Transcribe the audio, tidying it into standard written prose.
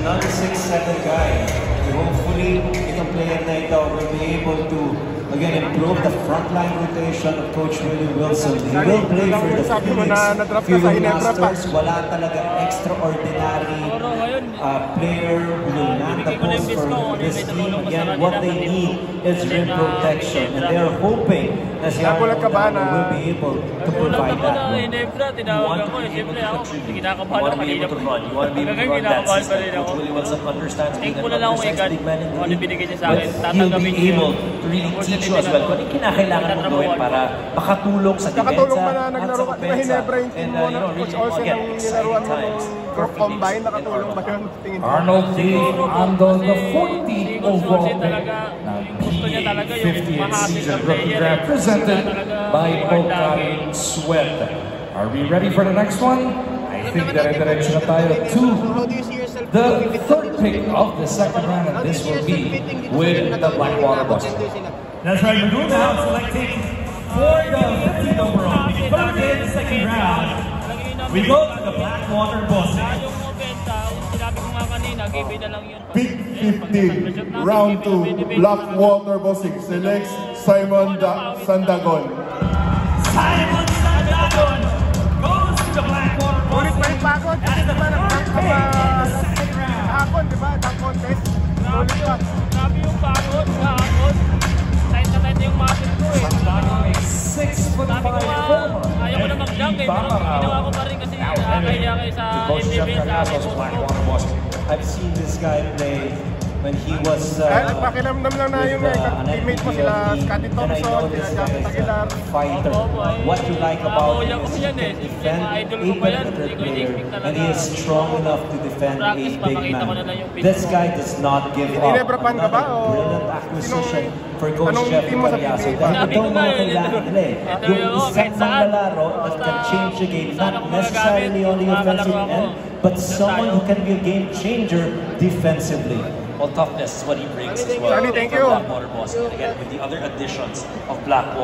Another 6'7" guy. Hopefully, itong player na ito will be able to again improve the frontline rotation of Coach Willie Wilson. He will play for the Phoenix Fuel Masters. Wala talaga extraordinary player who will land the post for this team. Again, what they need is rim protection, and they are hoping that Zion will be able to provide that. You want to be able to contribute. You want to be able to run. You want to be able to run that system. Coach Willie Wilson understands being an undersized big man in the league, but he'll be able to really teach you as well kung kinakailangan mong gawin para makatulong sa depensa at sa opensa. And Coach Olsen ang nilaruan mo nung group combine, nakatulong ba yun? Arnold Lee under the 14th overall pick. Now, P58 season rookie draft presented by Bokarin Sweat. Are we ready for the next one? I think dire-diretso na tayo to the third pick of the second round, and this will be with the Blackwater Bucks. That's right, we're going now selecting for the 15th overall. Third in the second round, we go to the Blackwater Bucks. Pick 15, round 2, Blackwater Bossing selects Simon Sandagon. Simon Sandagon goes to the Blackwater Bucks. Ulit pa yung pagod kasi naman ang kahapon, di ba? Ang contest. Grabe yung pagod, kahapon. Tight na tight yung muscle ko eh. Sabi ko nga, ayaw ko na mag-jump eh. Ginawa ko pa rin kasi nakakaya kayo sa MTV. I've seen this guy play when he was pakiramdam lang na yung teammate mo sila Scotty Thompson, sila James Aguilar. Fighter. What you like about him is he can defend a perimeter player, and he is strong enough to defend a big man. This guy does not give up. Another brilliant acquisition for Coach Jeff Cariaso. Dahil itong mga kailangan nila eh. Yung isang manlalaro that can change the game, not necessarily on the offensive end, but someone who can be a game changer defensively. Well, toughness is what he brings as well. Thank you. Blackwater Bucks. Again, with the other additions of Blackwater.